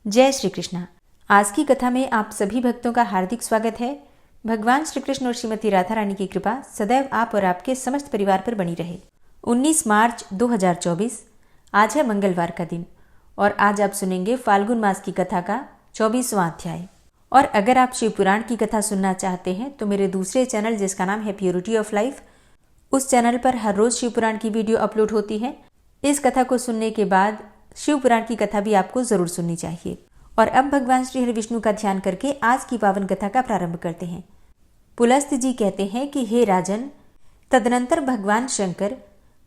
जय श्री कृष्णा। आज की कथा में आप सभी भक्तों का हार्दिक स्वागत है। भगवान श्री कृष्ण और श्रीमती राधा रानी की कृपा सदैव आप और आपके समस्त परिवार पर बनी रहे। 19 मार्च 2024 आज है मंगलवार का दिन और आज आप सुनेंगे फाल्गुन मास की कथा का 24वां अध्याय। और अगर आप शिव पुराण की कथा सुनना चाहते हैं तो मेरे दूसरे चैनल जिसका नाम है प्योरिटी ऑफ लाइफ, उस चैनल पर हर रोज शिव पुराण की वीडियो अपलोड होती है। इस कथा को सुनने के बाद शिव पुराण की कथा भी आपको जरूर सुननी चाहिए। और अब भगवान श्री हरि विष्णु का ध्यान करके आज की पावन कथा का प्रारंभ करते हैं। पुलस्त जी कहते हैं कि हे राजन, तदनंतर भगवान शंकर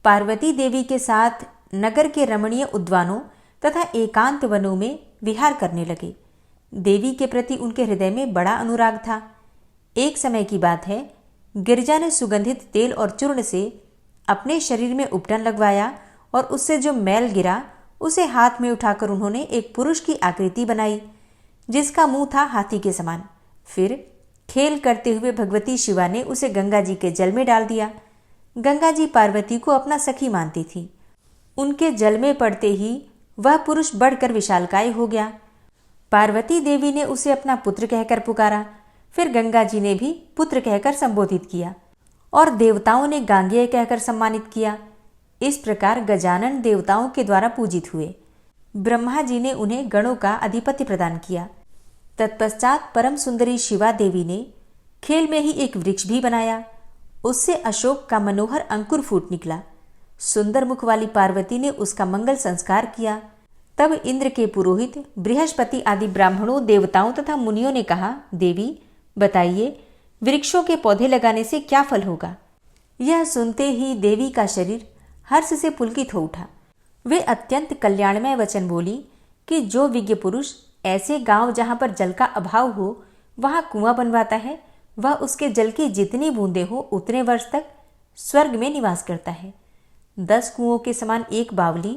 पार्वती देवी के साथ नगर के रमणीय उद्यानों तथा एकांत वनों में विहार करने लगे। देवी के प्रति उनके हृदय में बड़ा अनुराग था। एक समय की बात है, गिरिजा ने सुगंधित तेल और चूर्ण से अपने शरीर में उपटन लगवाया और उससे जो मैल गिरा उसे हाथ में उठाकर उन्होंने एक पुरुष की आकृति बनाई जिसका मुंह था हाथी के समान। फिर खेल करते हुए भगवती शिवा ने उसे गंगा जी के जल में डाल दिया। गंगा जी पार्वती को अपना सखी मानती थी। उनके जल में पड़ते ही वह पुरुष बढ़कर विशालकाय हो गया। पार्वती देवी ने उसे अपना पुत्र कहकर पुकारा। फिर गंगा जी ने भी पुत्र कहकर संबोधित किया और देवताओं ने गांगेय कहकर सम्मानित किया। इस प्रकार गजानन देवताओं के द्वारा पूजित हुए। ब्रह्मा जी ने उन्हें गणों का अधिपत्य प्रदान किया। तत्पश्चात परम सुंदरी शिवा देवी ने खेल में ही एक वृक्ष भी बनाया। उससे अशोक का मनोहर अंकुर फूट निकला। सुंदर मुख वाली पार्वती ने उसका मंगल संस्कार किया। तब इंद्र के पुरोहित बृहस्पति आदि ब्राह्मणों, देवताओं तथा मुनियों ने कहा, देवी बताइए, वृक्षों के पौधे लगाने से क्या फल होगा? यह सुनते ही देवी का शरीर हर्ष से पुलकित हो उठा। वे अत्यंत कल्याणमय वचन बोली कि जो विज्ञ पुरुष ऐसे गांव जहां पर जल का अभाव हो वहां कुआं बनवाता है, वह उसके जल की जितनी बूंदें हो उतने वर्ष तक स्वर्ग में निवास करता है। 10 कुओं के समान एक बावली,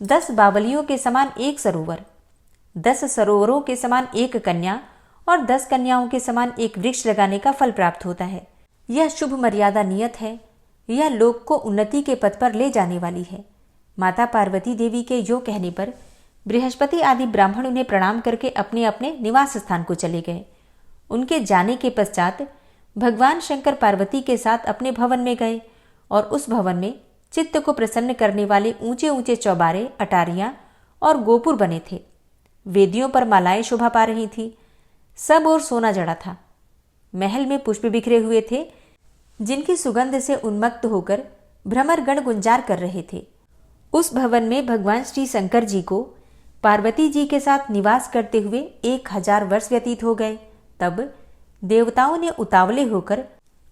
10 बावलियों के समान एक सरोवर, 10 सरोवरों के समान एक कन्या और 10 कन्याओं के समान एक वृक्ष लगाने का फल प्राप्त होता है। यह शुभ मर्यादा नियत है। यह लोक को उन्नति के पथ पर ले जाने वाली है। माता पार्वती देवी के यो कहने पर बृहस्पति आदि ब्राह्मण उन्हें प्रणाम करके अपने अपने निवास स्थान को चले गए। उनके जाने के पश्चात भगवान शंकर पार्वती के साथ अपने भवन में गए और उस भवन में चित्त को प्रसन्न करने वाले ऊंचे ऊंचे चौबारे, अटारियां और गोपुर बने थे। वेदियों पर मालाएं शोभा पा रही थी। सब ओर सोना जड़ा था। महल में पुष्प बिखरे हुए थे जिनकी सुगंध से उन्मत्त होकर भ्रमरगण गुंजार कर रहे थे। उस भवन में भगवान श्री शंकर जी को पार्वती जी के साथ निवास करते हुए 1000 वर्ष व्यतीत हो गए। तब देवताओं ने उतावले होकर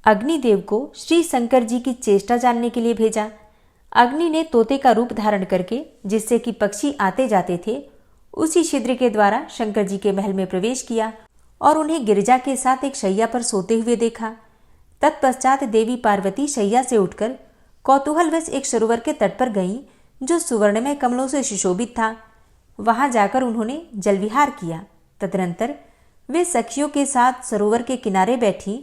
अग्निदेव को श्री शंकर जी की चेष्टा जानने के लिए भेजा। अग्नि ने तोते का रूप धारण करके, जिससे कि पक्षी आते जाते थे, उसी छिद्र के द्वारा शंकर जी के महल में प्रवेश किया और उन्हें गिरिजा के साथ एक शैया पर सोते हुए देखा। तत्पश्चात देवी पार्वती शैया से उठकर कौतूहलवश एक सरोवर के तट पर गईं, जो सुवर्णमय कमलों से सुशोभित था। वहां जाकर उन्होंने जल विहार किया। तदनंतर वे सखियों के साथ सरोवर के किनारे बैठी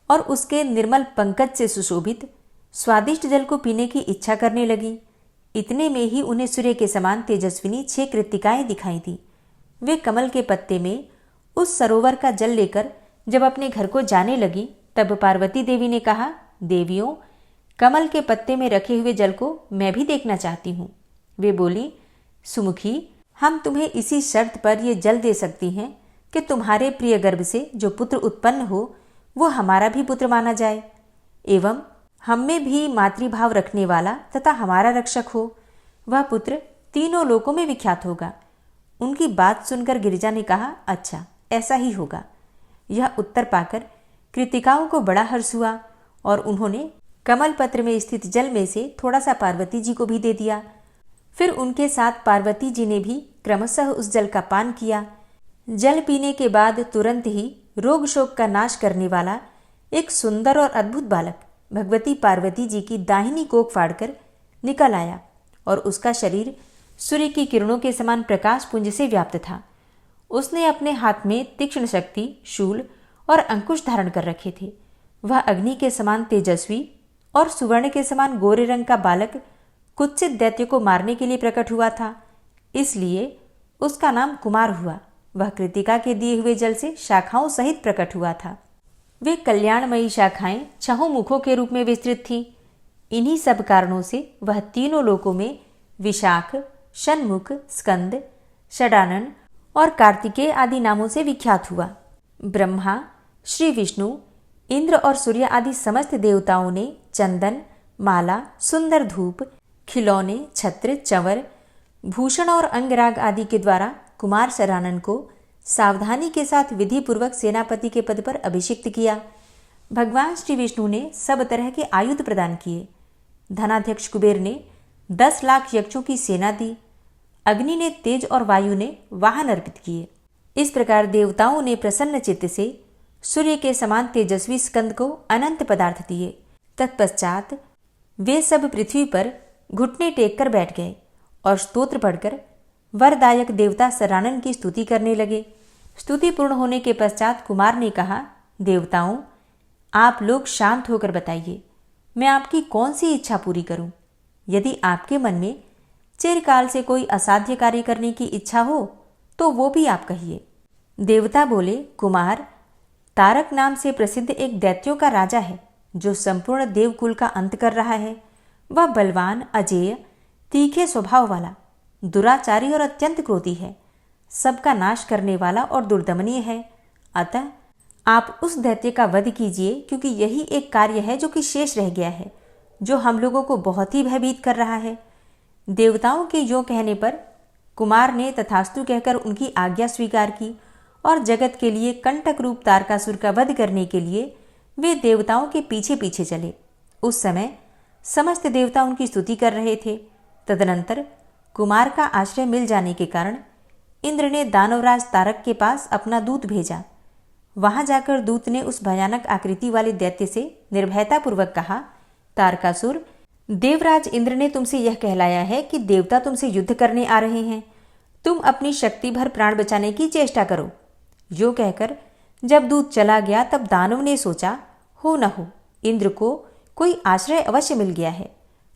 और उसके निर्मल पंकज से सुशोभित स्वादिष्ट जल को पीने की इच्छा करने लगी। इतने में ही उन्हें सूर्य के समान तेजस्विनी 6 कृत्तिकाएं दिखाई दी। वे कमल के पत्ते में उस सरोवर का जल लेकर जब अपने घर को जाने लगी, तब पार्वती देवी ने कहा, देवियों, कमल के पत्ते में रखे हुए जल को मैं भी देखना चाहती हूँ। वे बोली, सुमुखी, हम तुम्हें इसी शर्त पर ये जल दे सकती हैं कि तुम्हारे प्रिय गर्भ से जो पुत्र उत्पन्न हो वो हमारा भी पुत्र माना जाए एवं हम में भी मातृभाव रखने वाला तथा हमारा रक्षक हो। वह पुत्र तीनों लोकों में विख्यात होगा। उनकी बात सुनकर गिरिजा ने कहा, अच्छा, ऐसा ही होगा। यह उत्तर पाकर कृतिकाओं को बड़ा हर्ष हुआ और उन्होंने कमल पत्र में स्थित जल में से थोड़ा सा पार्वती जी को भी दे दिया। फिर उनके साथ पार्वती जी ने भी क्रमशः उस जल का पान किया। जल पीने के बाद तुरंत ही रोग शोक का नाश करने वाला एक सुंदर और अद्भुत बालक भगवती पार्वती जी की दाहिनी कोख फाड़कर निकल आया और उसका शरीर सूर्य की किरणों के समान प्रकाश पुंज से व्याप्त था। उसने अपने हाथ में तीक्ष्ण शक्ति, शूल और अंकुश धारण कर रखे थे। वह अग्नि के समान तेजस्वी और सुवर्ण के समान गोरे रंग का बालक कुत्सित दैत्य को मारने के लिए प्रकट हुआ था। इसलिए उसका नाम कुमार हुआ। वह कृतिका के दिए हुए जल से शाखाओं सहित प्रकट हुआ था। वे कल्याणमयी शाखाएं छहों मुखों के रूप में विस्तृत थीं। इन्हीं सब कारणों से वह तीनों लोकों में विशाख, षण्मुख, स्कंद, षडानन और कार्तिकेय आदि नामों से विख्यात हुआ। ब्रह्मा, श्री विष्णु, इंद्र और सूर्य आदि समस्त देवताओं ने चंदन, माला, सुंदर धूप, खिलौने, छत्र, चंवर, भूषण और अंगराग आदि के द्वारा कुमार षडानन को सावधानी के साथ विधि पूर्वक सेनापति के पद पर अभिषिक्त किया। भगवान श्री विष्णु ने सब तरह के आयुध प्रदान किए। धनाध्यक्ष कुबेर ने 10 लाख यक्षों की सेना दी। अग्नि ने तेज और वायु ने वाहन अर्पित किए। इस प्रकार देवताओं ने प्रसन्न चित्त से सूर्य के समान तेजस्वी स्कंद को अनंत पदार्थ दिए। तत्पश्चात वे सब पृथ्वी पर घुटने टेक कर बैठ गए और स्तोत्र पढ़कर वरदायक देवता षडानन की स्तुति करने लगे। स्तुति पूर्ण होने के पश्चात कुमार ने कहा, देवताओं, आप लोग शांत होकर बताइए, मैं आपकी कौन सी इच्छा पूरी करूं? यदि आपके मन में चिरकाल से कोई असाध्य कार्य करने की इच्छा हो तो वो भी आप कहिए। देवता बोले, कुमार, तारक नाम से प्रसिद्ध एक दैत्यों का राजा है जो संपूर्ण देवकुल का अंत कर रहा है। वह बलवान, अजेय, तीखे स्वभाव वाला, दुराचारी और अत्यंत क्रोधी है। सबका नाश करने वाला और दुर्दमनीय है। अतः आप उस दैत्य का वध कीजिए, क्योंकि यही एक कार्य है जो कि शेष रह गया है, जो हम लोगों को बहुत ही भयभीत कर रहा है। देवताओं के यों कहने पर कुमार ने तथास्तु कहकर उनकी आज्ञा स्वीकार की और जगत के लिए कंटक रूप तारकासुर का वध करने के लिए वे देवताओं के पीछे पीछे चले। उस समय समस्त देवता उनकी स्तुति कर रहे थे। तदनंतर कुमार का आश्रय मिल जाने के कारण इंद्र ने दानवराज तारक के पास अपना दूत भेजा। वहां जाकर दूत ने उस भयानक आकृति वाले दैत्य से निर्भयतापूर्वक कहा, तारकासुर, देवराज इंद्र ने तुमसे यह कहलाया है कि देवता तुमसे युद्ध करने आ रहे हैं। तुम अपनी शक्ति भर प्राण बचाने की चेष्टा करो। यो कहकर जब दूत चला गया तब दानव ने सोचा, हो न हो इंद्र को कोई आश्रय अवश्य मिल गया है,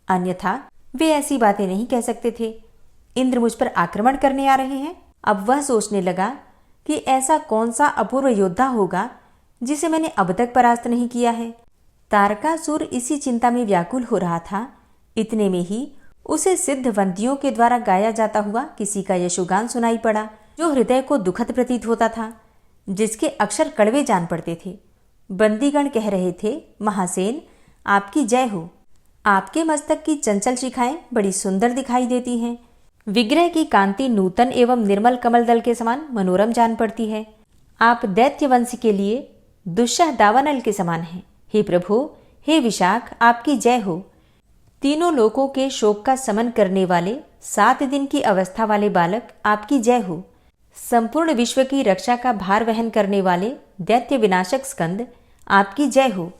अन्यथा वे ऐसी बातें नहीं कह सकते थे। इंद्र मुझ पर आक्रमण करने आ रहे हैं। अब वह सोचने लगा कि ऐसा कौन सा अपूर्व योद्धा होगा जिसे मैंने अब तक परास्त नहीं किया है। तारकासुर इसी चिंता में व्याकुल हो रहा था। इतने में ही उसे सिद्धवंतियों के द्वारा गाया जाता हुआ किसी का यशोगान सुनाई पड़ा, जो हृदय को दुखद प्रतीत होता था, जिसके अक्षर कड़वे जान पड़ते थे। बंदीगण कह रहे थे, महासेन, आपकी जय हो। आपके मस्तक की चंचल शिखाएं बड़ी सुंदर दिखाई देती हैं। विग्रह की कांति नूतन एवं निर्मल कमल दल के समान मनोरम जान पड़ती है। आप दैत्य वंश के लिए दुस्सह दावानल के समान हैं। हे प्रभु, हे विशाख, आपकी जय हो। तीनों लोकों के शोक का समन करने वाले 7 दिन की अवस्था वाले बालक, आपकी जय हो। संपूर्ण विश्व की रक्षा का भार वहन करने वाले दैत्य विनाशक स्कंद, आपकी जय हो।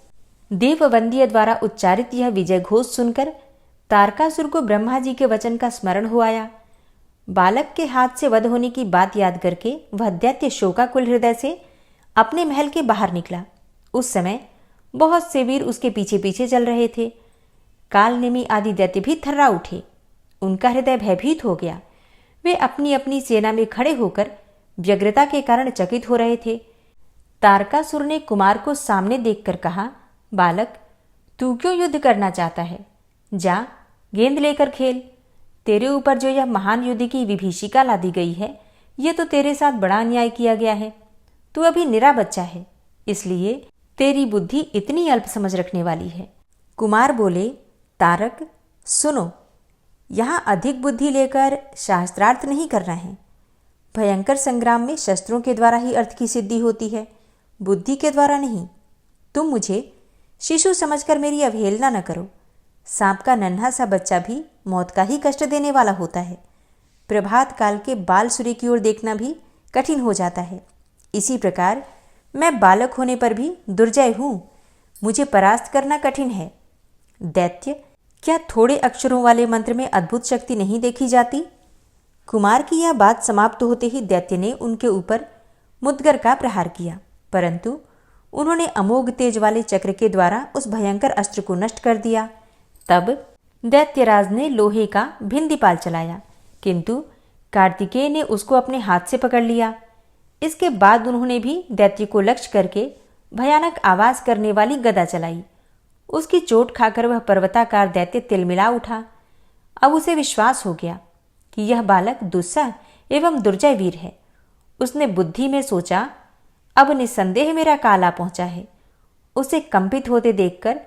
देववंद्य द्वारा उच्चारित यह विजय घोष सुनकर तारकासुर को ब्रह्मा जी के वचन का स्मरण हो आया। बालक के हाथ से वध होने की बात याद करके वह दैत्य शोकाकुल हृदय से अपने महल के बाहर निकला। उस समय बहुत से वीर उसके पीछे पीछे चल रहे थे। कालनेमी आदि दैत्य भी थर्रा उठे। उनका हृदय भयभीत हो गया। वे अपनी अपनी सेना में खड़े होकर व्यग्रता के कारण चकित हो रहे थे। तारकासुर ने कुमार को सामने देखकर कहा, बालक, तू क्यों युद्ध करना चाहता है? जा, गेंद लेकर खेल। तेरे ऊपर जो यह महान युद्ध की विभीषिका लादी गई है, यह तो तेरे साथ बड़ा अन्याय किया गया है। तू अभी निरा बच्चा है, इसलिए तेरी बुद्धि इतनी अल्प समझ रखने वाली है। कुमार बोले, तारक, सुनो, यहाँ अधिक बुद्धि लेकर शास्त्रार्थ नहीं करना है। भयंकर संग्राम में शस्त्रों के द्वारा ही अर्थ की सिद्धि होती है, बुद्धि के द्वारा नहीं। तुम मुझे शिशु समझकर मेरी अवहेलना न करो। सांप का नन्हा सा बच्चा भी मौत का ही कष्ट देने वाला होता है। प्रभात काल के बाल सूर्य की ओर देखना भी कठिन हो जाता है। इसी प्रकार मैं बालक होने पर भी दुर्जय हूँ। मुझे परास्त करना कठिन है। दैत्य, क्या थोड़े अक्षरों वाले मंत्र में अद्भुत शक्ति नहीं देखी जाती? कुमार की यह बात समाप्त होते ही दैत्य ने उनके ऊपर मुद्गर का प्रहार किया, परंतु उन्होंने अमोघ तेज वाले चक्र के द्वारा उस भयंकर अस्त्र को नष्ट कर दिया। तब दैत्यराज ने लोहे का भिंदीपाल चलाया, किंतु कार्तिकेय ने उसको अपने हाथ से पकड़ लिया। इसके बाद उन्होंने भी दैत्य को लक्ष्य करके भयानक आवाज करने वाली गदा चलाई। उसकी चोट खाकर वह पर्वताकार दैत्य तिलमिला उठा। अब उसे विश्वास हो गया कि यह बालक दुस्सह एवं दुर्जय वीर है। उसने बुद्धि में सोचा, अब निस्संदेह मेरा काल आ पहुंचा है। उसे कंपित होते देखकर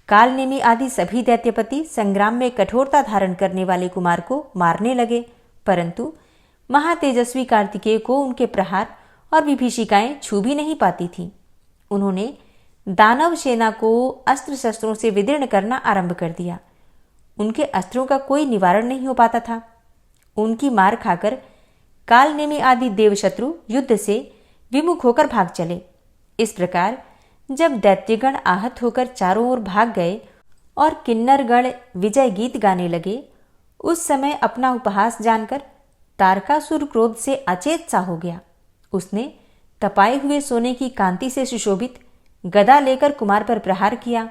कालनेमी आदि सभी दैत्यपति संग्राम में कठोरता धारण करने वाले कुमार को मारने लगे, परंतु महातेजस्वी कार्तिकेय को उनके प्रहार और विभीषिकाएं छू भी नहीं पाती थीं। उन्होंने दानव सेना को अस्त्र शस्त्रों से विदीर्ण करना आरंभ कर दिया। उनके अस्त्रों का कोई निवारण नहीं हो पाता था। उनकी मार खाकर कालनेमी आदि देवशत्रु युद्ध से विमुख होकर भाग चले। इस प्रकार जब दैत्यगण आहत होकर चारों ओर भाग गए और किन्नरगण विजय गीत गाने लगे, उस समय अपना उपहास जानकर तारकासुर क्रोध से अचेत सा हो गया। उसने तपाए हुए सोने की कांति से सुशोभित गदा लेकर कुमार पर प्रहार किया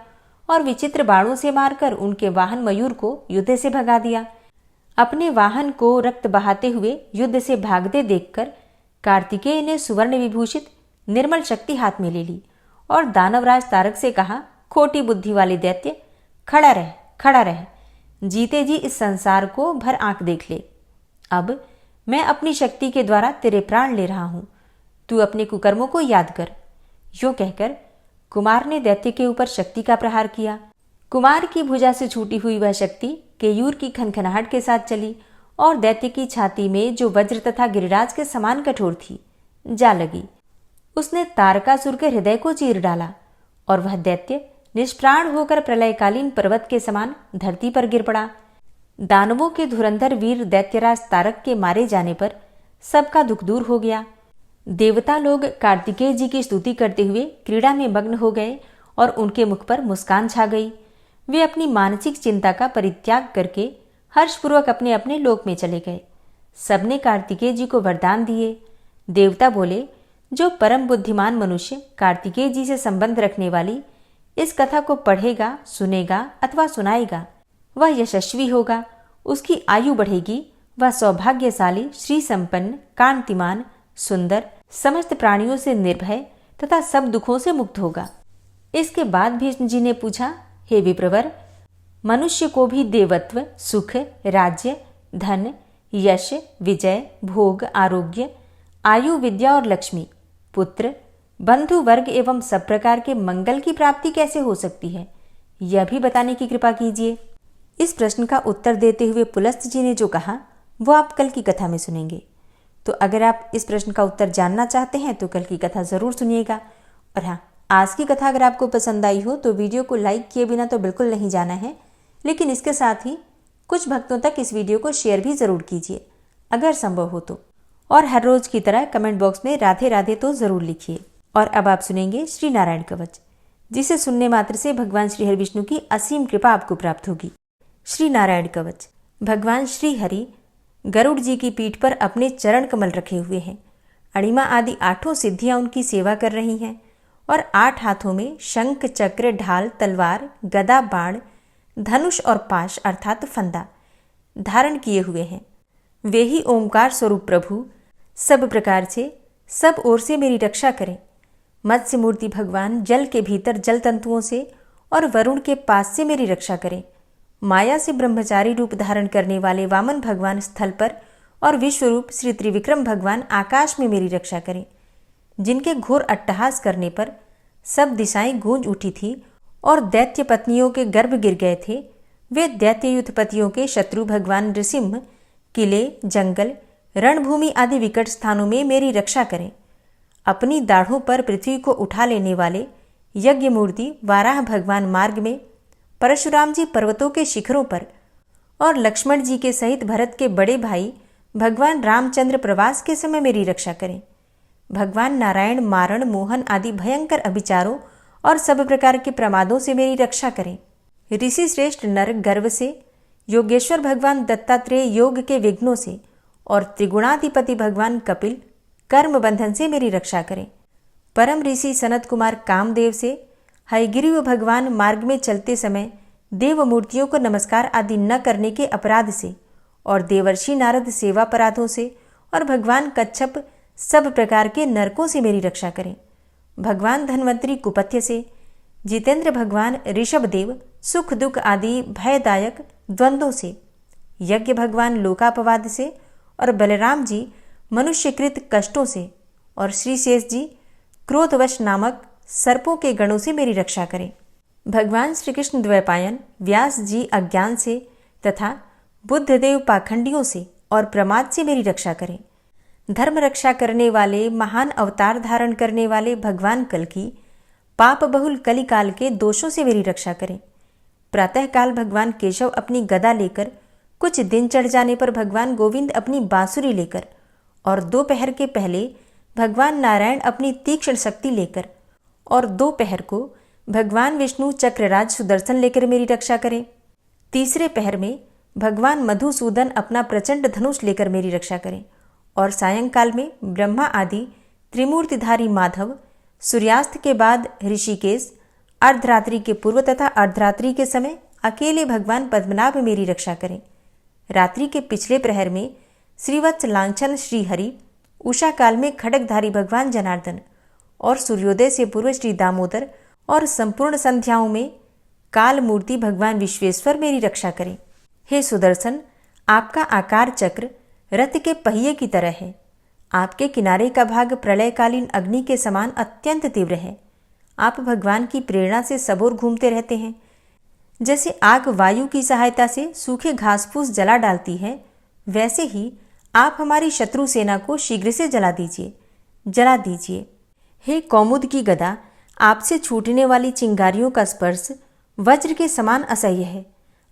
और विचित्र बाणों से मारकर उनके वाहन मयूर को युद्ध से भगा दिया। अपने वाहन को रक्त बहाते हुए युद्ध से भागते देखकर कार्तिकेय ने सुवर्ण विभूषित निर्मल शक्ति हाथ में ले ली और दानवराज तारक से कहा, खोटी बुद्धि वाले दैत्य, खड़ा रह, खड़ा रह, जीते जी इस संसार को भर आंख देख ले। अब मैं अपनी शक्ति के द्वारा तेरे प्राण ले रहा हूं, तू अपने कुकर्मों को याद कर। यूं कहकर कुमार ने दैत्य के ऊपर शक्ति का प्रहार किया। कुमार की भुजा से छूटी हुई वह शक्ति केयूर की खनखनाहट के साथ चली और दैत्य की छाती में, जो वज्र तथा गिरिराज के समान कठोर थी, जा लगी। उसने तारकासुर के हृदय को चीर डाला और वह दैत्य निष्प्राण होकर प्रलयकालीन पर्वत के समान धरती पर गिर पड़ा। दानवों के धुरंधर वीर दैत्यराज तारक के मारे जाने पर सबका दुख दूर हो गया। देवता लोग कार्तिकेय जी की स्तुति करते हुए क्रीड़ा में मग्न हो गए और उनके मुख पर मुस्कान छा गई। वे अपनी मानसिक चिंता का परित्याग करके हर्षपूर्वक अपने अपने लोक में चले गए। सबने कार्तिकेय जी को वरदान दिए। देवता बोले, जो परम बुद्धिमान मनुष्य कार्तिकेय जी से संबंध रखने वाली इस कथा को पढ़ेगा, सुनेगा अथवा सुनाएगा, वह यशस्वी होगा, उसकी आयु बढ़ेगी, वह सौभाग्यशाली, श्री संपन्न, कांतिमान, सुंदर, समस्त प्राणियों से निर्भय तथा सब दुखों से मुक्त होगा। इसके बाद भीष्म जी ने पूछा, हे विप्रवर, मनुष्य को भी देवत्व, सुख, राज्य, धन, यश, विजय, भोग, आरोग्य, आयु, विद्या और लक्ष्मी, पुत्र, बंधु वर्ग एवं सब प्रकार के मंगल की प्राप्ति कैसे हो सकती है, यह भी बताने की कृपा कीजिए। इस प्रश्न का उत्तर देते हुए पुलस्त जी ने जो कहा वो आप कल की कथा में सुनेंगे। तो अगर आप इस प्रश्न का उत्तर जानना चाहते हैं तो कल की कथा ज़रूर सुनिएगा। और हाँ, आज की कथा अगर आपको पसंद आई हो तो वीडियो को लाइक किए बिना तो बिल्कुल नहीं जाना है, लेकिन इसके साथ ही कुछ भक्तों तक इस वीडियो को शेयर भी ज़रूर कीजिए अगर संभव हो तो। और हर रोज़ की तरह कमेंट बॉक्स में राधे राधे तो ज़रूर लिखिए। और अब आप सुनेंगे श्री नारायण कवच, जिसे सुनने मात्र से भगवान श्री हरि विष्णु की असीम कृपा आपको प्राप्त होगी। श्री नारायण कवच। भगवान श्री हरि गरुड़ जी की पीठ पर अपने चरण कमल रखे हुए हैं। अणिमा आदि 8 सिद्धियां उनकी सेवा कर रही हैं और 8 हाथों में शंख, चक्र, ढाल, तलवार, गदा, बाण, धनुष और पाश अर्थात फंदा धारण किए हुए हैं। वे ही ओंकार स्वरूप प्रभु सब प्रकार से, सब ओर से मेरी रक्षा करें। मत्स्य मूर्ति भगवान जल के भीतर जल तंतुओं से और वरुण के पास से मेरी रक्षा करें। माया से ब्रह्मचारी रूप धारण करने वाले वामन भगवान स्थल पर और विश्वरूप श्री त्रिविक्रम भगवान आकाश में मेरी रक्षा करें। जिनके घोर अट्टहास करने पर सब दिशाएं गूंज उठी थी और दैत्य पत्नियों के गर्भ गिर गए थे, वे दैत्ययुत पतियों के शत्रु भगवान नृसिंह किले, जंगल, रणभूमि आदि विकट स्थानों में मेरी रक्षा करें। अपनी दाढ़ों पर पृथ्वी को उठा लेने वाले यज्ञ मूर्ति वाराह भगवान मार्ग में, परशुराम जी पर्वतों के शिखरों पर और लक्ष्मण जी के सहित भरत के बड़े भाई भगवान रामचंद्र प्रवास के समय मेरी रक्षा करें। भगवान नारायण मारण, मोहन आदि भयंकर अभिचारों और सब प्रकार के प्रमादों से मेरी रक्षा करें। ऋषि श्रेष्ठ नर गर्व से, योगेश्वर भगवान दत्तात्रेय योग के विघ्नों से और त्रिगुणाधिपति भगवान कपिल कर्म बंधन से मेरी रक्षा करें। परम ऋषि सनत कुमार कामदेव से, हयग्रीव भगवान मार्ग में चलते समय देव मूर्तियों को नमस्कार आदि न करने के अपराध से और देवर्षि नारद सेवापराधों से और भगवान कच्छप सब प्रकार के नरकों से मेरी रक्षा करें। भगवान धन्वंतरी कुपथ्य से, जितेंद्र भगवान ऋषभदेव सुख दुख आदि भयदायक द्वंद्वों से, यज्ञ भगवान लोकापवाद से और बलराम जी मनुष्यकृत कष्टों से और श्री शेष जी क्रोधवश नामक सर्पों के गणों से मेरी रक्षा करें। भगवान श्री कृष्ण द्वैपायन व्यास जी अज्ञान से तथा बुद्धदेव पाखंडियों से और प्रमाद से मेरी रक्षा करें। धर्म रक्षा करने वाले महान अवतार धारण करने वाले भगवान कल्कि पाप बहुल कलिकाल के दोषों से मेरी रक्षा करें। प्रातःकाल भगवान केशव अपनी गदा लेकर, कुछ दिन चढ़ जाने पर भगवान गोविंद अपनी बांसुरी लेकर और दोपहर के पहले भगवान नारायण अपनी तीक्ष्ण शक्ति लेकर और दोपहर को भगवान विष्णु चक्रराज सुदर्शन लेकर मेरी रक्षा करें। तीसरे पहर में भगवान मधुसूदन अपना प्रचंड धनुष लेकर मेरी रक्षा करें और सायंकाल में ब्रह्मा आदि त्रिमूर्तिधारी माधव, सूर्यास्त के बाद ऋषिकेश, अर्धरात्रि के पूर्व तथा अर्धरात्रि के समय अकेले भगवान पद्मनाभ मेरी रक्षा करें। रात्रि के पिछले प्रहर में श्रीवत्स लांछन श्रीहरि, उषा काल में खड्गधारी भगवान जनार्दन और सूर्योदय से पूर्व श्री दामोदर और संपूर्ण संध्याओं में काल मूर्ति भगवान विश्वेश्वर मेरी रक्षा करें। हे सुदर्शन, आपका आकार चक्र रथ के पहिए की तरह है। आपके किनारे का भाग प्रलयकालीन अग्नि के समान अत्यंत तीव्र है। आप भगवान की प्रेरणा से सबोर घूमते रहते हैं। जैसे आग वायु की सहायता से सूखे घास फूस जला डालती है, वैसे ही आप हमारी शत्रु सेना को शीघ्र से जला दीजिए। हे कौमुद की गदा, आपसे छूटने वाली चिंगारियों का स्पर्श वज्र के समान असह्य है।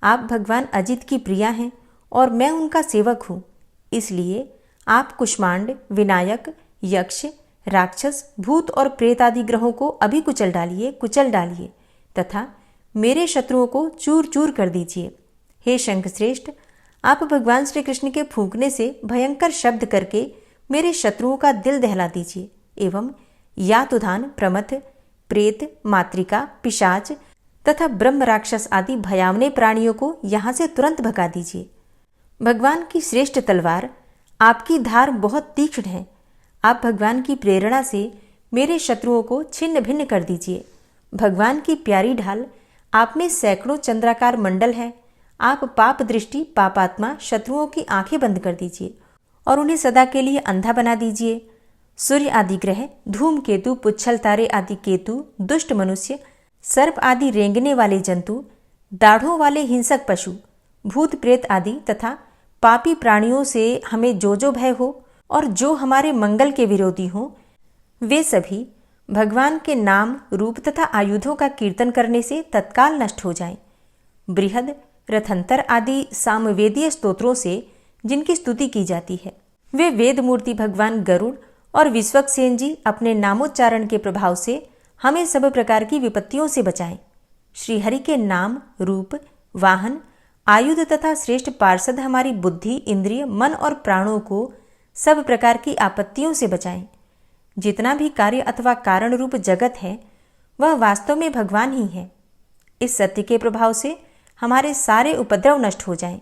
आप भगवान अजित की प्रिया हैं और मैं उनका सेवक हूँ। इसलिए आप कुष्मांड, विनायक, यक्ष, राक्षस, भूत और प्रेत आदि ग्रहों को अभी कुचल डालिए तथा मेरे शत्रुओं को चूर चूर कर दीजिए। हे शंखश्रेष्ठ, आप भगवान श्री कृष्ण के फूंकने से भयंकर शब्द करके मेरे शत्रुओं का दिल दहला दीजिए एवं यातुधान, प्रमथ, प्रेत, मातृका, पिशाच तथा ब्रह्म राक्षस आदि भयावने प्राणियों को यहाँ से तुरंत भगा दीजिए। भगवान की श्रेष्ठ तलवार, आपकी धार बहुत तीक्ष्ण है। आप भगवान की प्रेरणा से मेरे शत्रुओं को छिन्न भिन्न कर दीजिए। भगवान की प्यारी ढाल, आप में सैकड़ों चंद्राकार मंडल है। आप पाप दृष्टि पापात्मा शत्रुओं की आंखें बंद कर दीजिए और उन्हें सदा के लिए अंधा बना दीजिए। सूर्य आदि ग्रह, धूमकेतु, पुच्छल तारे आदि केतु, दुष्ट मनुष्य, सर्प आदि रेंगने वाले जंतु, दाढ़ों वाले हिंसक पशु, भूत प्रेत आदि तथा पापी प्राणियों से हमें जो भय हो और जो हमारे मंगल के विरोधी हों, वे सभी भगवान के नाम, रूप तथा आयुधों का कीर्तन करने से तत्काल नष्ट हो जाएं। बृहद, रथंतर आदि सामवेदीय स्तोत्रों से जिनकी स्तुति की जाती है, वे वेद मूर्ति भगवान गरुड़ और विश्वक्सेन जी अपने नामोच्चारण के प्रभाव से हमें सब प्रकार की विपत्तियों से बचाएं। श्रीहरि के नाम, रूप, वाहन, आयुध तथा श्रेष्ठ पार्षद हमारी बुद्धि, इंद्रिय, मन और प्राणों को सब प्रकार की आपत्तियों से बचाएं। जितना भी कार्य अथवा कारण रूप जगत है, वह वास्तव में भगवान ही है। इस सत्य के प्रभाव से हमारे सारे उपद्रव नष्ट हो जाएं।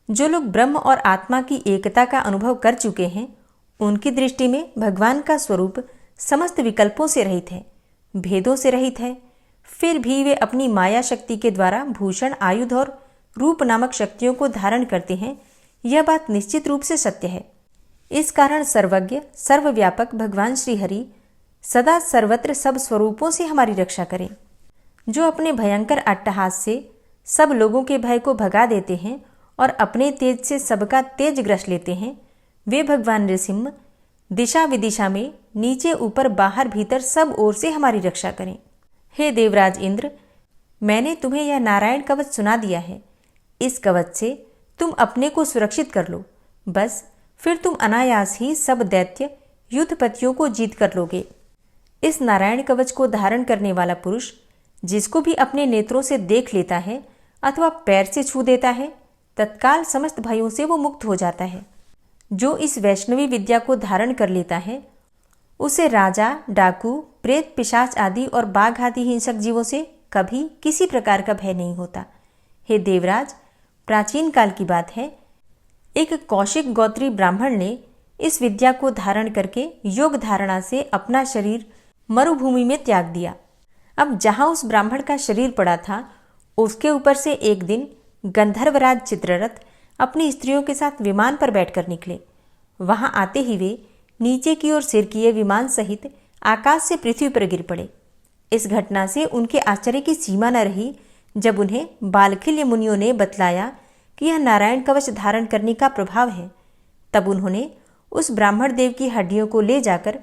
जो लोग ब्रह्म और आत्मा की एकता का अनुभव कर चुके हैं, उनकी दृष्टि में भगवान का स्वरूप समस्त विकल्पों से रहित है, भेदों से रहित है। फिर भी वे अपनी माया शक्ति के द्वारा भूषण, आयुध और रूप नामक शक्तियों को धारण करते हैं। यह बात निश्चित रूप से सत्य है। इस कारण सर्वज्ञ, सर्वव्यापक भगवान श्रीहरि सदा सर्वत्र सब स्वरूपों से हमारी रक्षा करें। जो अपने भयंकर अट्टहास से सब लोगों के भय को भगा देते हैं और अपने तेज से सबका तेज ग्रस लेते हैं, वे भगवान नृसिंह दिशा विदिशा में, नीचे ऊपर बाहर भीतर सब ओर से हमारी रक्षा करें। हे देवराज इंद्र, मैंने तुम्हें यह नारायण कवच सुना दिया है। इस कवच से तुम अपने को सुरक्षित कर लो, बस फिर तुम अनायास ही सब दैत्य युद्धपतियों को जीत कर लोगे। इस नारायण कवच को धारण करने वाला पुरुष जिसको भी अपने नेत्रों से देख लेता है अथवा पैर से छू देता है, तत्काल समस्त भयों से वो मुक्त हो जाता है। जो इस वैष्णवी विद्या को धारण कर लेता है, उसे राजा, डाकू, प्रेत, पिशाच आदि और बाघ आदि हिंसक जीवों से कभी किसी प्रकार का भय नहीं होता। हे देवराज, प्राचीन काल की बात है, एक कौशिक गोत्री ब्राह्मण ने इस विद्या को धारण करके योग धारणा से अपना शरीर मरुभूमि में त्याग दिया। अब जहां उस ब्राह्मण का शरीर पड़ा था, उसके ऊपर से एक दिन गंधर्वराज चित्ररथ अपनी स्त्रियों के साथ विमान पर बैठकर निकले। वहां आते ही वे नीचे की ओर सिरकिए विमान सहित आकाश से पृथ्वी पर गिर पड़े। इस घटना से उनके आश्चर्य की सीमा न रही जब उन्हें बालखिल्य मुनियों ने बतलाया कि यह नारायण कवच धारण करने का प्रभाव है। तब उन्होंने उस ब्राह्मण देव की हड्डियों को ले जाकर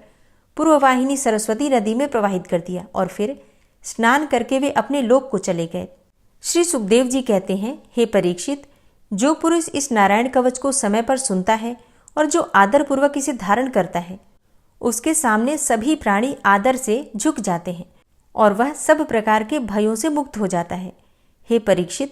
पूर्ववाहिनी सरस्वती नदी में प्रवाहित कर दिया और फिर स्नान करके वे अपने लोक को चले गए। श्री सुखदेव जी कहते हैं, हे परीक्षित, जो पुरुष इस नारायण कवच को समय पर सुनता है और जो आदरपूर्वक इसे धारण करता है, उसके सामने सभी प्राणी आदर से झुक जाते हैं और वह सब प्रकार के भयों से मुक्त हो जाता है। हे परीक्षित,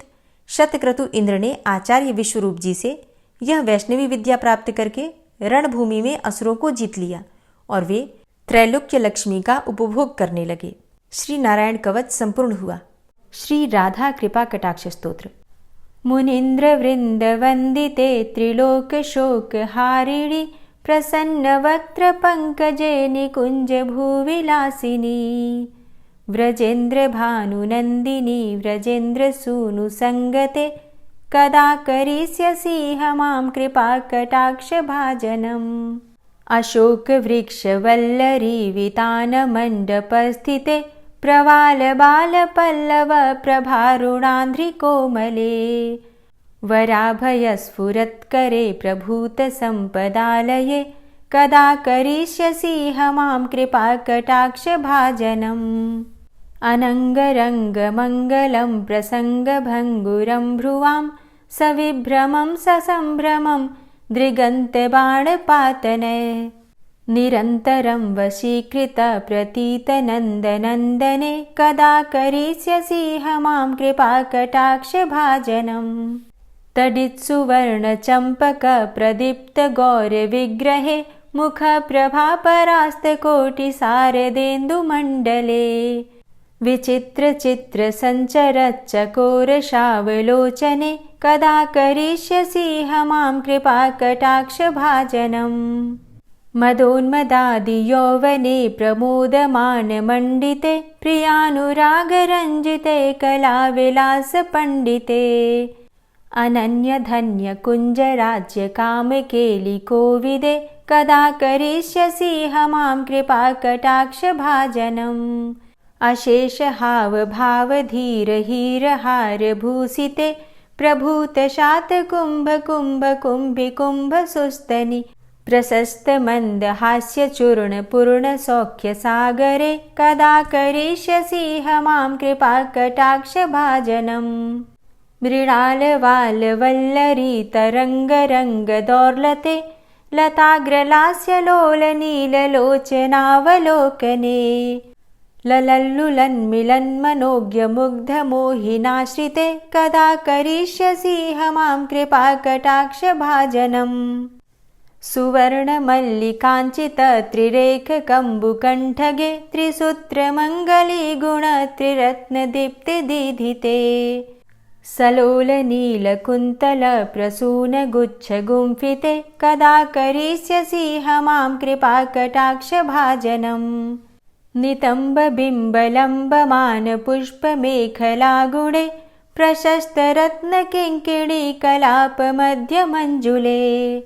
शतक्रतु इंद्र ने आचार्य विश्वरूप जी से यह वैष्णवी विद्या प्राप्त करके रणभूमि में असुरों को जीत लिया और वे त्रैलोक्य लक्ष्मी का उपभोग करने लगे। श्री नारायण कवच संपूर्ण हुआ। श्री राधा कृपा कटाक्ष स्तोत्र। मुनीन्द्र वृंद वंदिते त्रिलोक शोक हारिणी प्रसन्न वक्त्र पंकजे निकुंज भूविलासिनी व्रजेन्द्र भानुनंदिनी व्रजेन्द्र सूनु संगते कदा करिष्यसि मां कृपा कटाक्ष भाजनम्। अशोक वृक्ष वल्लरी वितान मंडपस्थिते प्रवाल बाल पल्लव प्रभारुणांध्रि कोमले वराभय स्फुरत्करे प्रभूत संपदालये कदा करिष्यसि मां कृपा कटाक्ष भाजनम्। अनंगरंग मंगलम प्रसंग भंगुरं भ्रुवां सविभ्रमं ससंभ्रमं दृगन्त बाणपातने निरन्तरं वशीकृत प्रतीत नन्दनन्दने कदा करिष्यसि मां कृपा कटाक्ष भाजनम्। तडित्सुवर्ण चंपक प्रदीप्त गौर विग्रहे मुख प्रभा परास्त कोटि शारदेन्दु मंडले विचित्र चित्र संचर चकोर शावलोचने कदा करिष्यसि मां कृपा कटाक्ष भाजनम्। मदोन्मदादि यौवने प्रमोदमान मंडिते प्रियानुराग रंजिते कला विलास पंडिते अनन्य धन्य कुंज राज्य काम केलि कोविदे कदा करिष्यसि मां कृपा कटाक्ष भाजनम्। अशेष हाव भाव धीर हीर हार भूषिते प्रभूत शात कुंभ कुंभ कुंभि कुंभ सुस्तनि प्रशस्त मंद हास्य चूर्ण पूर्ण सौख्य सागरे कदा करिष्यसि मां कृपा कटाक्ष भाजनम्। मृणाल वाल वल्लरी तरंग रंग दौर्लते लताग्रलास्य लोल नील लोचनावलोकने ललल्लुलन्मिलन्मनोज्ञ मुग्ध मोहिनाश्रिते कदा करिष्यसि मां कृपा कटाक्ष भाजनम्। सुवर्ण मल्लिकांचित त्रिरेख कंबुकंठगे त्रिसूत्र मंगली गुण त्रिरत्न दीप्ति दीधिते सलोल नील कुंतल प्रसून गुच्छ गुंफिते कदा करिष्यसि मां कृपा कटाक्ष भाजनम्। नितंब बिंबलंब मान पुष्प मेखला गुणे प्रशस्त रत्न किंकिणी कलाप मध्य मंजुले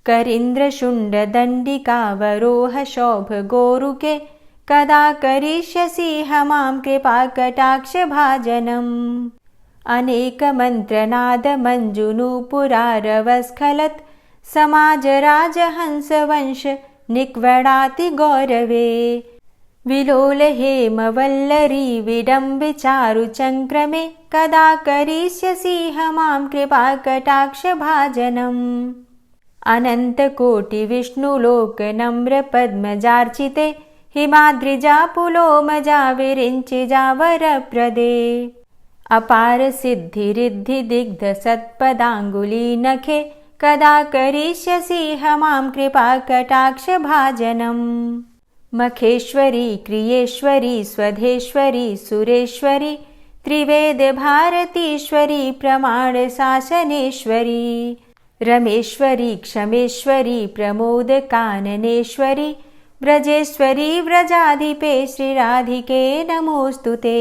करींद्र शुंड दंडिकावरोह शोभ गोरुके कदा करिष्यसि मां कृपा कटाक्ष भाजनम्। अनेक मंत्रनाद मंजुनूपुरारवस्खलत् समाज राजहंस वंश निक्वडाति गौरवे विलोल हेम वल्लरी विडम्बि चारु चंक्रमे कदा करिष्यसि मां कृपा कटाक्ष भाजनम्। अनंत कोटि विष्णुलोक नम्र पद्मजार्चिते हिमाद्रिजा पुलोमजा विरिंचिजा वरप्रदे अपार सिद्धि रिद्धि दिग्ध सत्पदांगुली नखे कदा करिष्यसि मां कृपा कटाक्ष भाजनम्। मखेश्वरी क्रियेश्वरी स्वधेश्वरी सुरेश्वरी त्रिवेद भारतीश्वरी प्रमाण शासनेश्वरी रमेश्वरी क्षमेश्वरी प्रमोदकाननेश्वरी व्रजेश्वरी व्रजाधिपे श्रीराधिके नमोऽस्तुते।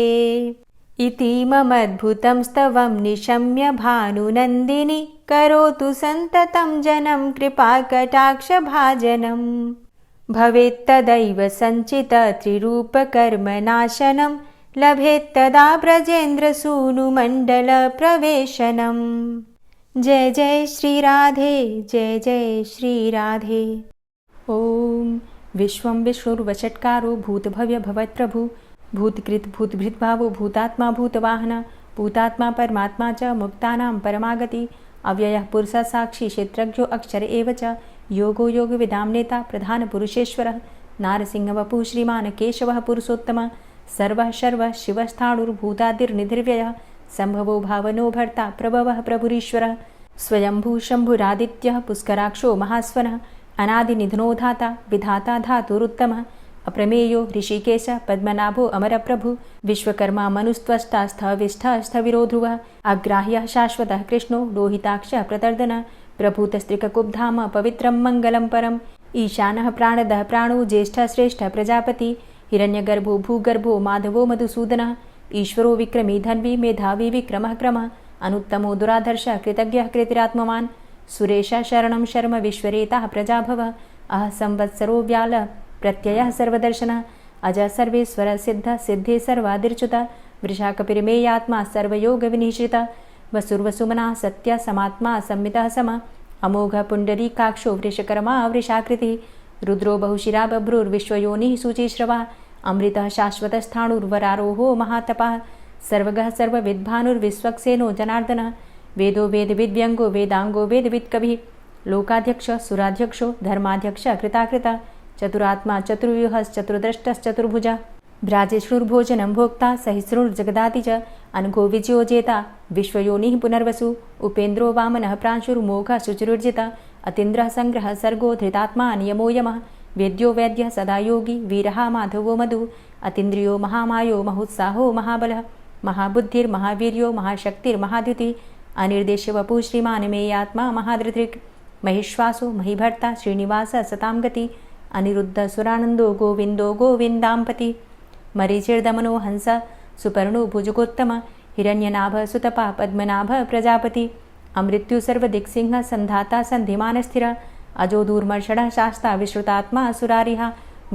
इति ममद्भुतं स्तवं निशम्य भानुनन्दिनी करोतु सन्ततं जनं कृपाकटाक्षभाजनम्। भवेत्तदैव सञ्चित त्रिरूपकर्मनाशनं लभेत्तदा ब्रजेन्द्रसूनुमण्डलप्रवेशनम्। जय जय श्री राधे, जय जय श्री राधे। ओम विश्वं विष्णुर्वषट्कारो भूतभव्य भवत्प्रभु भूतकृत भूतभृद्भावो भूतात्मा भूतवाहन भूतात्मा परमात्मा च मुक्तानां परमागति अव्ययः पुरुषः साक्षी क्षेत्रज्ञो अक्षर एव च योगो योगविदां नेता प्रधानपुरुषेश्वरः नारसिंहवपुः श्रीमान् केशवः पुरुषोत्तमः सर्वः शर्वः शिवस्थाणुर्भूतादिर्निधिर्व्ययः सम्भवो भावनो भर्ता प्रभवः प्रभुरीश्वरः स्वयंभू शम्भुरादित्यः पुष्कराक्षो महास्वनः अनादिनिधनो धाता विधाता धातुरुत्तमः अप्रमेयो ऋषिकेश पद्मनाभो अमरप्रभु विश्वकर्मा मनुस्त्वष्टा स्थविष्ठः स्थविरो ध्रुवः अग्राह्यः शाश्वतः कृष्णो लोहिताक्षः प्रतर्दनः प्रभूतस्त्रिककुब्धाम पवित्रं मङ्गलं परम् ईशानः प्राणदः प्राणो ज्येष्ठः श्रेष्ठः प्रजापति हिरण्यगर्भो भूगर्भो माधवो मधुसूदनः ईश्वरो विक्रमी धन्वी मेधावी विक्रमः क्रमः अनुत्तमो दुराधर्षः कृतज्ञः कृतिरात्मवान् सुरेशः शरणं शर्म विश्वरेताः प्रजाभवः अह संवत्सरो व्यालः प्रत्ययः सर्वदर्शनः अजः सर्वेश्वरः सिद्धः सिद्धे सर्वादिर्च्युतः वृषाकपिर्मेयात्मा सर्वयोगविनिश्रितः वसुर्वसुमनः सत्यः समात्मा संमितः समः अमोघः पुण्डरीकाक्षो वृषकर्मा वृषाकृतिः रुद्रो बहुशिरा बभ्रुर्विश्वयोनिः शुचिश्रवः अमृतः शाश्वतस्थाणुर्वरारोहो महातपः सर्वगः सर्वविद्भानुर्विश्वक्सेनो जनार्दनः वेदो वेदविद्व्यङ्गो वेदाङ्गो वेदवित्कविः लोकाध्यक्षः सुराध्यक्षो धर्माध्यक्षः कृताकृतः चतुरात्मा चतुर्व्यूहश्चतुर्द्रष्टश्चतुर्भुजः भ्राजिष्णुर्भोजनं भोक्ता सहिष्णुर्जगदाति च अनघो विजयो जेता विश्वयोनिः पुनर्वसु उपेन्द्रो वामनः प्रांशुर्मोघः शुचिरुर्जितः अतीन्द्रः सङ्ग्रहः सर्गो धृतात्मा नियमो यमः वेद्यो वैद्यः सदा योगी वीरः माधवो मधु अतीन्द्रियो महामायो महोत्साहो महाबलः महाबुद्धिर्महावीर्यो महाशक्तिर्महाद्युतिः अनिर्देश्यवपुः श्रीमान् मेयात्मा महाधृतिर् महिश्वासो महीभर्ता श्रीनिवासः सतां गति अनिरुद्धः सुरानन्दो गोविन्दो गोविन्दाम्पति मरीचिर्दमनो हंस सुपर्णो भुजगोत्तमः हिरण्यनाभः सुतपा पद्मनाभः प्रजापति अमृत्यु सर्वदिक्सिंहः सन्धाता सन्धिमानस्थिरः अजो दूर्मर्षणः शास्ता विश्रुतात्मा सुरारिः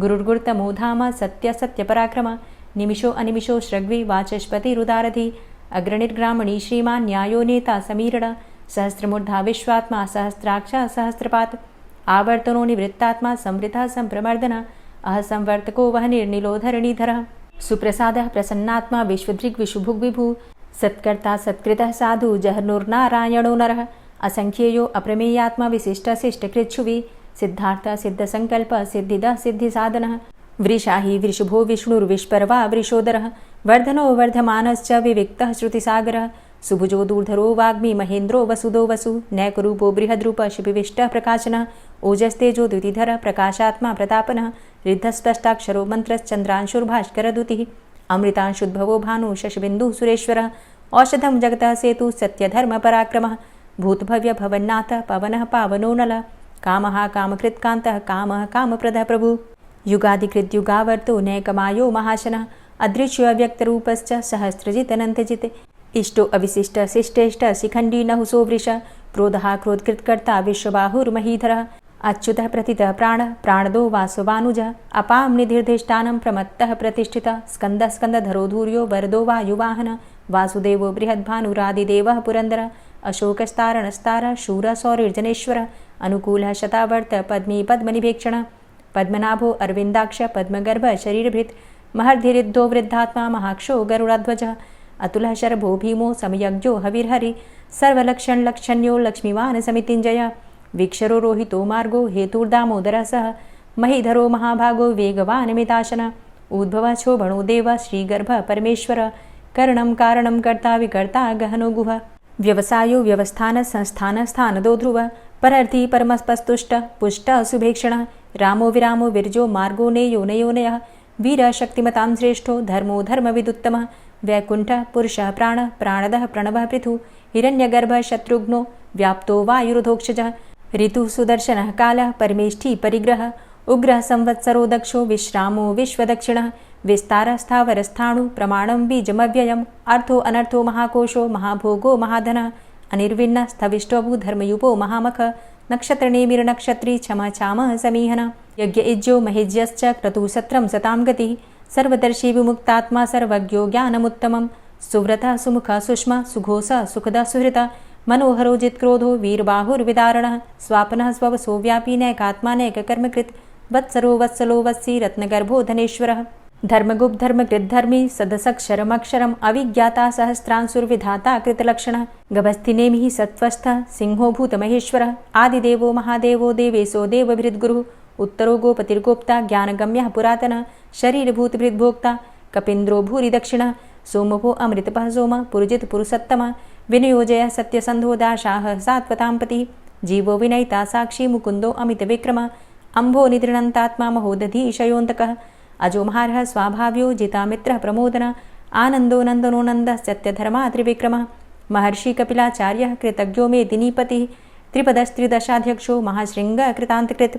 गुरुर्गुरुतमो धाम सत्य सत्यपराक्रमः निमिषो अनिमिषो श्रग्वी वाचस्पतिरुदारधि अग्रणिर्ग्रामणी श्रीमान् न्यायो नेता समीरण सहस्रमूर्धा विश्वात्मा सहस्राक्षः सहस्रपात् आवर्तनो निवृत्तात्मा संवृतः सम्प्रमर्दनः अह संवर्तको वहनिर्निलोधरणीधरः सुप्रसादः प्रसन्नात्मा विश्वदृग् विशुभुग्विभु सत्कर्ता सत्कृतः साधु जहर्नुर्नारायणो नरः असंख्येयो अप्रमेयात्मा विशिष्टशिष्टकृच्छुवि सिद्धार्थ सिद्धसङ्कल्प सिद्धिदः सिद्धिसाधनः वृषाहि वृषभो विष्णुर्विष्पर्वा वृषोदरः वर्धनो वर्धमानश्च विविक्तः श्रुतिसागरः सुभुजो दूर्धरो वाग्मी महेन्द्रो वसुदो वसु नैकरूपो बृहद्रूप शिपिविष्टः प्रकाशनः ओजस्तेजो द्युतिधरः प्रकाशात्मा प्रतापनः रिद्धस्पष्टाक्षरो मन्त्रश्चन्द्रांशुर्भास्करदुतिः अमृतांशुद्भवो भानु शशबिन्दुः सुरेश्वरः औषधं जगतः सेतु सत्यधर्मपराक्रमः भूतभव्य भवन्नाथ पवनः पावनो नलः कामः कामकृत्कान्तः कामः कामप्रदः प्रभु युगादिकृद्युगावर्तो नैकमायो महाशनः अदृश्यो अव्यक्तरूपश्च सहस्रजितनन्तजित् इष्टो अविशिष्ट शिष्टेष्ट शिखण्डी नहुसो वृष क्रोधः क्रोधकृत्कर्ता विश्वबाहुर्महीधरः अच्युतः प्रतितः प्राणः प्राणदो वासवानुजः अपां निधिर्धिष्ठानं प्रमत्तः प्रतिष्ठितः स्कन्दः स्कन्दधरो धूर्यो वरदो वायुवाहनः वासुदेवो बृहद्भानुरादिदेवः पुरन्दरः अशोकस्तारणस्तारः शूरः सौरिर्जनेश्वरः अनुकूलः शतावर्त पद्मी पद्मनिभेक्षणः पद्मनाभो अरविन्दाक्ष पद्मगर्भ शरीरभृत् महर्धिरिद्धो वृद्धात्मा महाक्षो गरुडाध्वजः अतुलः शरभो भीमो समयज्ञो हविर्हरि सर्वलक्षणलक्षण्यो लक्ष्मीवान् समितिञ्जयः वीक्षरो रोहितो मार्गो हेतुर्दामोदरः सह महीधरो महाभागो वेगवान् मिताशनः उद्भवः शोभणो देवः श्रीगर्भः परमेश्वरः करणं कारणं कर्ता विकर्ता गहनो गुहः व्यवसायो व्यवस्थान संस्थान स्थानदो ध्रुवः परर्थी परमस्पस्तुष्टः पुष्टः सुभेक्षणः रामो विरामो विरजो मार्गो नेयो नयोनयः वीरः शक्तिमतां श्रेष्ठो धर्मो धर्मविदुत्तमः वैकुण्ठः पुरुषः प्राणः प्राणदः प्रणवः पृथु हिरण्यगर्भः शत्रुघ्नो व्याप्तो वायुरुधोक्षजः ऋतुः सुदर्शनः कालः परमेष्ठी परिग्रह उग्रः संवत्सरो दक्षो विश्रामो विश्वदक्षिणः विस्तारस्थावरस्थाणु प्रमाणं बीजमव्ययम् अर्थो अनर्थो महाकोशो महाभोगो महाधनः अनिर्विण्णस्थविष्टोभू धर्मयुपो महामख नक्षत्रनेमिर्नक्षत्री क्षमा चामः समीहन यज्ञ इज्यो महेज्यश्च क्रतुः सत्रं सतां गतिः सर्वदर्शी विमुक्तात्मा सर्वज्ञो ज्ञानमुत्तमं सुव्रतः सुमुखः सुष्मा सुघोषः सुखदः सुहृतः मनोहरो जित्क्रोधो वीरबाहुर्विदारणः स्वापनः स्ववसो व्यापी नैकात्मानैककर्मकृत् वत्सरो वत्सलो वत्सी रत्नगर्भो धनेश्वरः धर्मगुप्त धर्मकृद्धर्मी सदसक्षरमक्षरम् अविज्ञाता सहस्रांसुर्विधाता कृतलक्षणः गभस्तिनेमिः सत्त्वस्थः सिंहो भूतमहेश्वरः आदिदेवो महादेवो देवेशो देवभृद्गुरुः उत्तरो गोपतिर्गोप्ता ज्ञानगम्यः पुरातनः शरीरभूतभृद्भोक्ता कपीन्द्रो भूरि दक्षिणः सोमभो अमृतपः सोमः पुरुजित पुरुषोत्तमः विनियोजयः सत्यसन्धो दाशाः सात्वतां पतिः जीवो विनयिता साक्षी मुकुन्दो अमितविक्रमः अम्भो निद्रणन्तात्मा महोदधीशयोऽन्तकः अजो महारः स्वाभाव्यो जितामित्रः प्रमोदनः आनन्दो नन्दनो नन्दः सत्यधर्मा त्रिविक्रमः महर्षि कपिलाचार्यः कृतज्ञो मेदिनीपतिः त्रिपदस्त्रिदशाध्यक्षो महाशृङ्गः कृतान्तकृत्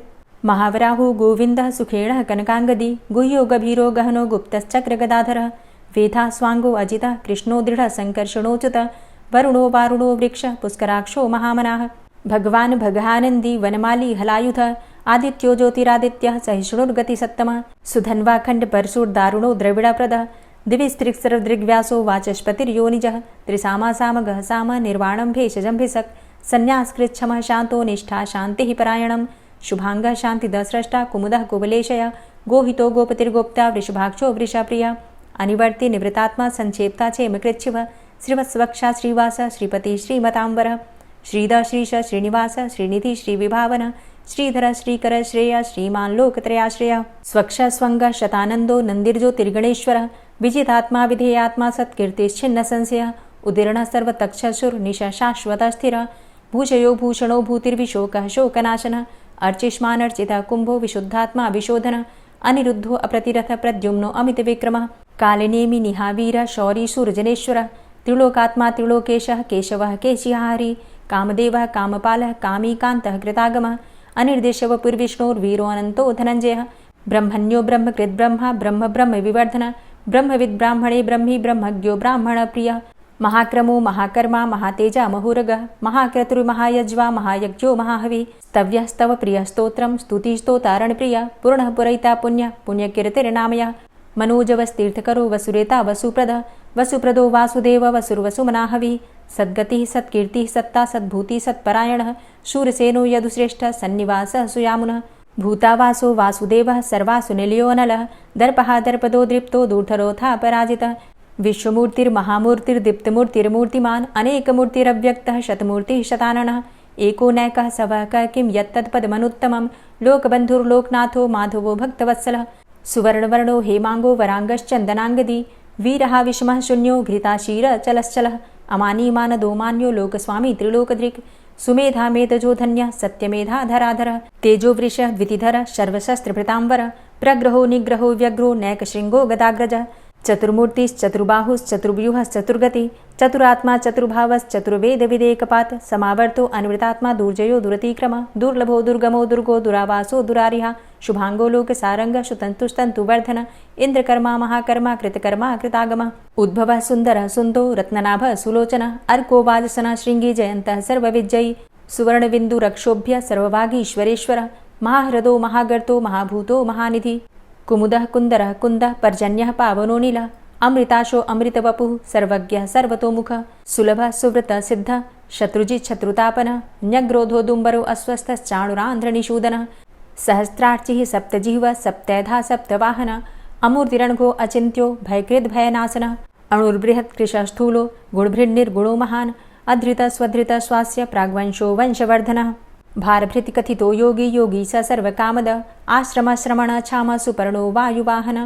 महावराहो गोविन्दः सुखेणः कनकाङ्गदी गुह्यो गभीरो गहनो गुप्तश्चक्रगदाधरः वेधा स्वाङ्गो अजितः कृष्णो दृढः सङ्कर्षणोच्युतः वरुणो वारुणो वृक्षः पुष्कराक्षो महामनाः भगवान् भगानन्दी वनमाली हलायुधः आदित्यो ज्योतिरादित्यः सहिष्णुर्गतिसत्तमः सुधन्वाखण्ड परशुर्दारुणो द्रविडप्रदः दिविस्त्रिक्सर्वदृग्व्यासो वाचस्पतिर्योनिजः त्रिसामासामगः साम निर्वाणं भेषजम्भिषक् सन्न्यासकृच्छमः शान्तो निष्ठा शान्तिः परायणं शुभाङ्गः शान्तिदस्रष्टा कुमुदः कुवलेशयः गोहितो गोपतिर्गोप्ता वृषभाक्षो वृषाप्रियः अनिवर्ति निवृतात्मा संक्षेप्ता क्षेमकृच्छिवः श्रीवत्सवक्षा श्रीवास श्रीपति श्रीमताम्बरः श्रीद श्रीश श्रीनिवास श्रीनिधि श्रीविभावन श्रीधर श्रीकर श्रेय श्रीमान् लोकत्रयाश्रयः स्वक्ष स्वङ्ग शतानन्दो नन्दिर्ज्योतिर्गणेश्वरः विजितात्मा विधेयात्मा सत्कीर्तिश्छिन्न संशयः उदीर्णः सर्वतक्षशुर्निश शाश्वतः स्थिरः भूषयो भूषणो भूतिर्विशोकः शोकनाशनः अर्चिष्मानर्चितः कुम्भो विशुद्धात्मा विशोधनः अनिरुद्धो अप्रतिरथ प्रद्युम्नो अमितविक्रमः कालिनेमि निहावीर शौरी शूरजनेश्वरः त्रिलोकात्मा त्रिलोकेशः केशवः केशिहारी कामदेवः कामपालः कामीकान्तः कृतागमः अनिर्देशवपुर्विष्णोर्वीरो अनन्तो धनञ्जयः ब्रह्मण्यो ब्रह्मकृद्ब्रह्मा ब्रह्म ब्रह्म विवर्धनः ब्रह्मविद् ब्राह्मणे ब्रह्मी ब्रह्मज्ञो ब्राह्मणप्रियः महाक्रमो महाकर्मा महातेजा महोरगः महाक्रतुर्महायज्वा महायज्ञो महाहवि स्तव्यः स्तव प्रियः स्तोत्रं स्तुतिस्तोतारणप्रियः पूर्णः पुरैता पुण्यः पुण्यकीर्तिर्नामयः मनोजवस्तीर्थकरो वसुरेता वसुप्रदः वसुप्रदो वासुदेव वसुर्वसुमनाहवि सद्गतिः सत्कीर्तिः सत्ता सद्भूतिः सत्परायणः शूरसेनो यदुश्रेष्ठः सन्निवासः सुयामुनः भूतावासो वासुदेवः सर्वासु निलयोऽनलः दर्पः दर्पदो दृप्तो दूर्धरोऽथा पराजितः विश्वमूर्तिर्महामूर्तिर्दीप्तमूर्तिर्मूर्तिमान् अनेकमूर्तिरव्यक्तः शतमूर्तिः शताननः एको नैकः सवः किं यत्तत्पदमनुत्तमं लोकबन्धुर्लोकनाथो माधवो भक्तवत्सलः सुवर्णवर्णो हेमाङ्गो वराङ्गश्चन्दनाङ्गदी वीरः विषमः शून्यो घृताशीर चलश्चलः अमानीमानदो मान्यो लोकस्वामी त्रिलोकदृक् सुमेधा मेधजो धन्यः सत्यमेधा धराधरः तेजो वृषः द्वितिधरः सर्वशस्त्रभृताम्बरः प्रग्रहो निग्रहो व्यग्रो नैकशृङ्गो गदाग्रजः चतुर्मूर्तिश्चतुर्बाहुश्चतुर्व्यूहश्चतुर्गति चतुरात्मा चतुर्भावश्चतुर्वेदविदेकपात् समावर्तो अनिवृतात्मा दुर्जयो दुरतिक्रमः दुर्लभो दुर्गमो दुर्गो दुरावासो दुरारिहा शुभाङ्गो लोकसारङ्गः शुतन्तुस्तन्तुवर्धन इन्द्रकर्मा महाकर्मा कृतकर्मा कृतागमः उद्भवः सुन्दरः सुन्दो रत्ननाभः सुलोचनः अर्को वाजसनः शृङ्गी जयन्तः सर्वविजयी सुवर्णबिन्दुरक्षोभ्य सर्वभागीश्वरेश्वरः महाह्रदो महागर्तो महाभूतो महानिधि कुमुदः कुन्दरः कुन्दः पर्जन्यः पावनो नीलः अमृताशो अमृतवपुः सर्वज्ञः सर्वतोमुखः सुलभः सुव्रतः सिद्धः शत्रुजित् शत्रुतापनः न्यग्रोधो दुम्बरो अस्वस्थश्चाणुरान्ध्रनिषूदनः सहस्रार्चिः सप्तजिह्वः सप्तैधा सप्तवाहनः अमूर्तिरणघो अचिन्त्यो भयकृद्भयनाशनः अणुर्बृहत् कृशस्थूलो गुणभृन्निर्गुणो महान् अधृतः स्वधृतः स्वास्य प्राग्वंशो वंशवर्धनः भारभृतिकथितो योगी योगी स सर्वकामद आश्रमश्रमण क्षाम सुपर्णो वायुवाहन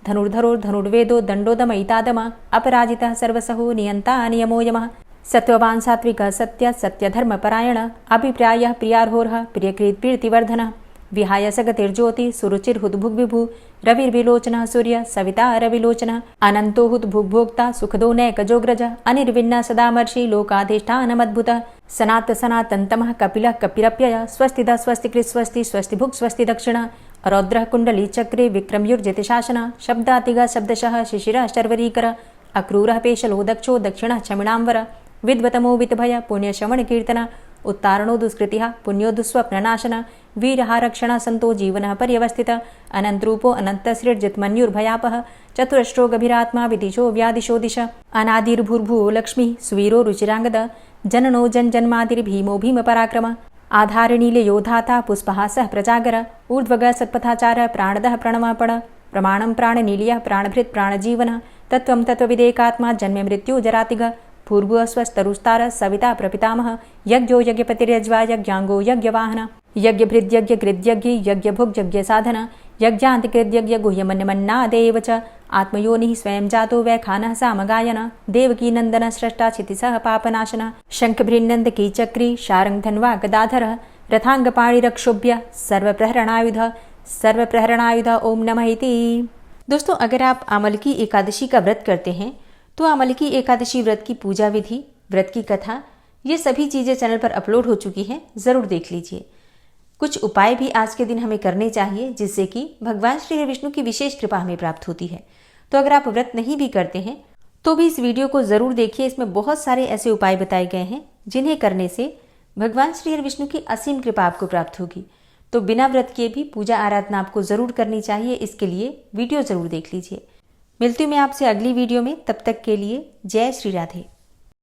धनुर्धरोर्धनुर्वेदो दण्डोदमयितादम अपराजितः सर्वसहो नियन्ता नियमो यमः सत्त्ववान् सात्विकः सत्य सत्यधर्मपरायण अभिप्रायः प्रियार्होर्ह प्रियकृत् प्रीतिवर्धनः विहाय सगतिर्ज्योति सुरुचिर्हुत भुग्विभु रविर्विलोचनः सूर्य सविता रविलोचनः अनंतो हुत भुग्भोक्ता सुखदो नैकजोग्रज अनिर्विण्ण सदामर्षि लोकाधिष्ठानमद्भुतः सनात सनातन्तमः कपिलः कपिरप्यय स्वस्तिदा स्वस्तिकृत् स्वस्ति स्वस्तिभुक् स्वस्ति दक्षिणः रौद्रः कुण्डली चक्रे विक्रमयुर्जित शासन शब्दातिगा शब्दशः शिशिरः शर्वरीकर अक्रूरः पेशलो दक्षो दक्षिणः क्षमिणाम्बर विद्वतमो वितभय पुण्यश्रवण कीर्तन उत्तारणो दुष्कृतिः पुण्यो दुःस्वप्ननाशन वीरहारक्षण संतो जीवनः पर्यवस्थित अनन्तरूपो अनन्तसृर्जितमन्युर्भयापः चतुरश्रो गभीरात्मा विदिशो व्यादिशो दिश अनादिर्भूर्भुवो लक्ष्मी सुवीरो रुचिरांगद जननो जन्मादिर्भीमो भीम पराक्रम आधारणीले योधाता पुष्पहासः प्रजागर ऊर्ध्वग सत्पथाचार प्राणदः प्रणवपण प्रमाणं प्राणनीलियः प्राणभृत् प्राणजीवन तत्त्वं तत्त्वविदेकात्मा जन्म मृत्यु जरातिग पूर्व स्वस्तरुस्तार सविता प्रपितामह यज्ञो यज्ञपतिर्यज्वा यज्ञांगो यज्ञवाहन यज्ञभृद्यज्ञ कृद्यज्ञ यज्ञभुग् यज्ञ साधन यज्ञान्तिकृद्यज्ञ गुह्यमन्यमन्नादेव च आत्मयोनिः स्वयं जातो वैखानः सामगायन देवकी नंदन स्रष्टा क्षितिसः पापनाशन शंखभृन्नंद कीचक्री शारंगधन्वा गदाधर रथांगपाणिरक्षोभ्य सर्वप्रहरणायुध ओम नमः इति। दोस्तों, अगर आप आमलकी एकादशी का व्रत करते हैं तो आमलकी एकादशी व्रत की पूजा विधि, व्रत की कथा, ये सभी चीज़ें चैनल पर अपलोड हो चुकी हैं, ज़रूर देख लीजिए। कुछ उपाय भी आज के दिन हमें करने चाहिए जिससे कि भगवान श्री विष्णु की विशेष कृपा हमें प्राप्त होती है। तो अगर आप व्रत नहीं भी करते हैं तो भी इस वीडियो को ज़रूर देखिए। इसमें बहुत सारे ऐसे उपाय बताए गए हैं जिन्हें करने से भगवान श्री विष्णु की असीम कृपा आपको प्राप्त होगी। तो बिना व्रत किए भी पूजा आराधना आपको ज़रूर करनी चाहिए। इसके लिए वीडियो ज़रूर देख लीजिए। मिलती हूँ मैं आपसे अगली वीडियो में, तब तक के लिए जय श्री राधे।